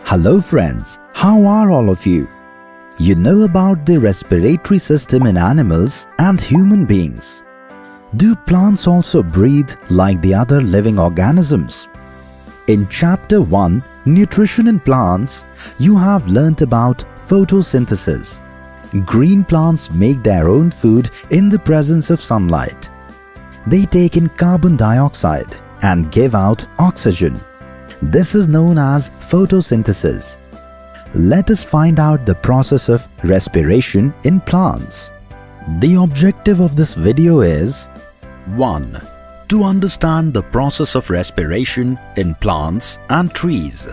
Hello friends, how are all of you? You know about the respiratory system in animals and human beings. Do plants also breathe like the other living organisms? In Chapter 1, Nutrition in Plants, you have learnt about photosynthesis. Green plants make their own food in the presence of sunlight. They take in carbon dioxide and give out oxygen. This is known as photosynthesis. Let us find out the process of respiration in plants. The objective of this video is 1. To understand the process of respiration in plants and trees.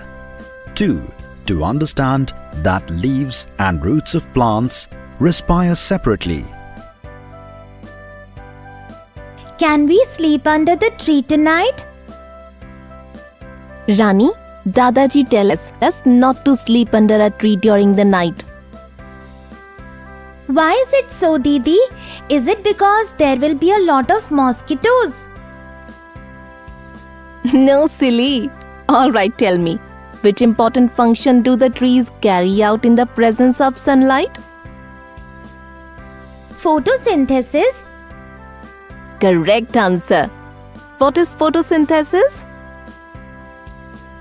2. To understand that leaves and roots of plants respire separately. Can we sleep under the tree tonight? Rani, Dadaji tells us not to sleep under a tree during the night. Why is it so, Didi? Is it because there will be a lot of mosquitoes? No, silly. Alright, tell me, which important function do the trees carry out in the presence of sunlight? Photosynthesis? Correct answer. What is photosynthesis?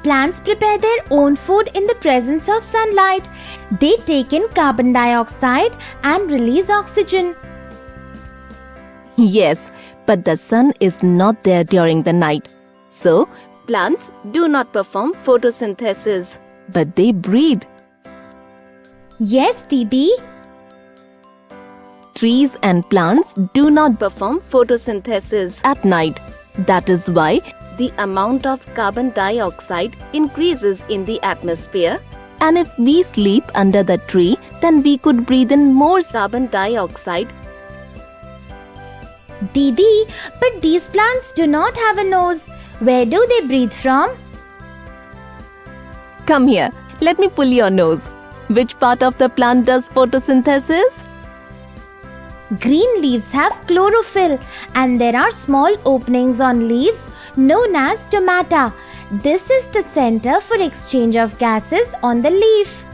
Plants prepare their own food in the presence of sunlight. They take in carbon dioxide and release oxygen. Yes, but the sun is not there during the night. So, plants do not perform photosynthesis, but they breathe. Yes, Didi. Trees and plants do not perform photosynthesis at night. That is why the amount of carbon dioxide increases in the atmosphere, and if we sleep under the tree, then we could breathe in more carbon dioxide. Didi, but these plants do not have a nose. Where do they breathe from? Come here, let me pull your nose. Which part of the plant does photosynthesis? Green leaves have chlorophyll, and there are small openings on leaves known as stomata. This is the center for exchange of gases on the leaf.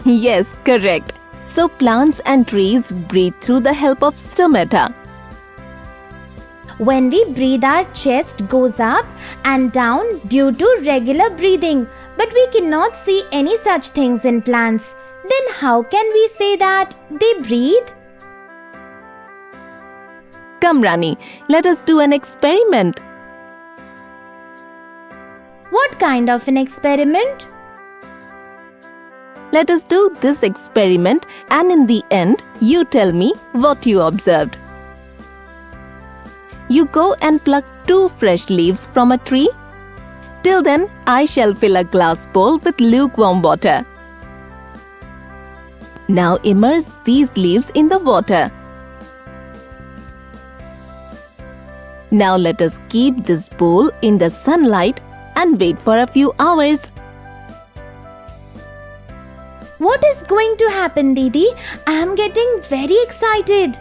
Yes, correct. So plants and trees breathe through the help of stomata. When we breathe, our chest goes up and down due to regular breathing, but we cannot see any such things in plants. Then how can we say that they breathe? Come, Rani, let us do an experiment. What kind of an experiment? Let us do this experiment, and in the end, you tell me what you observed. You go and pluck 2 fresh leaves from a tree. Till then, I shall fill a glass bowl with lukewarm water. Now immerse these leaves in the water. Now let us keep this bowl in the sunlight and wait for a few hours. What is going to happen, Didi? I am getting very excited.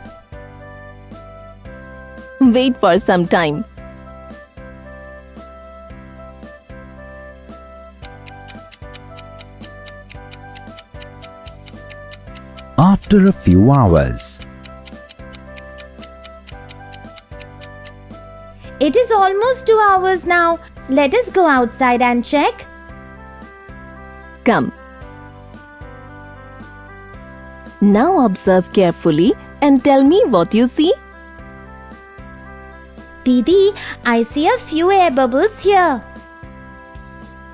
Wait for some time. After a few hours. It is almost 2 hours now. Let us go outside and check. Come. Now observe carefully and tell me what you see. Didi, I see a few air bubbles here.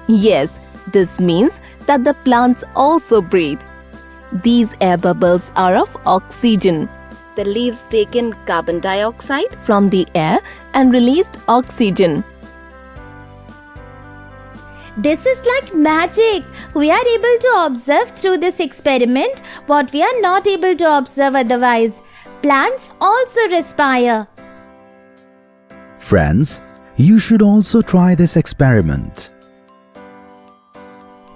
Yes, this means that the plants also breathe. These air bubbles are of oxygen. The leaves take in carbon dioxide from the air and released oxygen. This is like magic. We are able to observe through this experiment what we are not able to observe otherwise. Plants also respire. Friends, you should also try this experiment.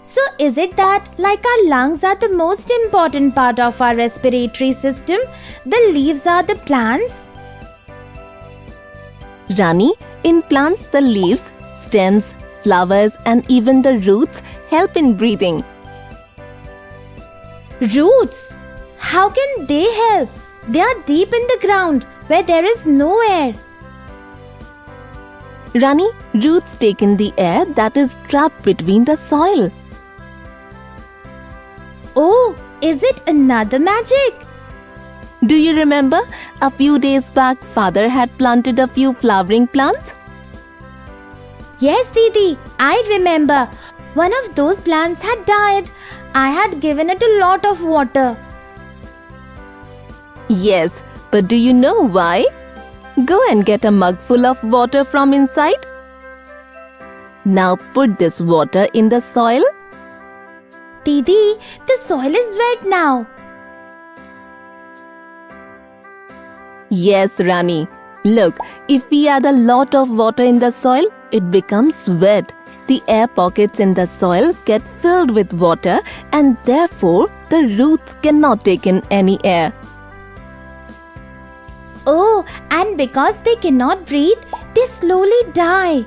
So is it that like our lungs are the most important part of our respiratory system, the leaves are the plants? Rani, in plants the leaves, stems, flowers, and even the roots help in breathing. Roots? How can they help? They are deep in the ground where there is no air. Rani, roots take in the air that is trapped between the soil. Oh, is it another magic? Do you remember a few days back father had planted a few flowering plants? Yes, Didi, I remember. One of those plants had died. I had given it a lot of water. Yes, but do you know why? Go and get a mug full of water from inside. Now put this water in the soil. Didi, the soil is wet now. Yes, Rani. Look, if we add a lot of water in the soil, it becomes wet. The air pockets in the soil get filled with water and therefore the roots cannot take in any air. Oh, and because they cannot breathe, they slowly die.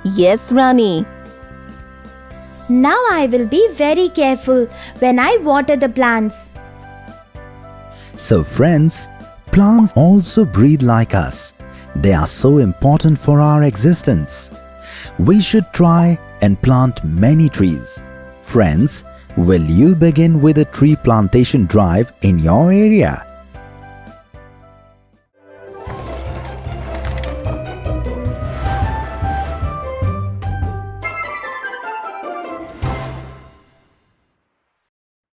Yes, Rani. Now I will be very careful when I water the plants. So friends, plants also breathe like us. They are so important for our existence. We should try and plant many trees. Friends, will you begin with a tree plantation drive in your area?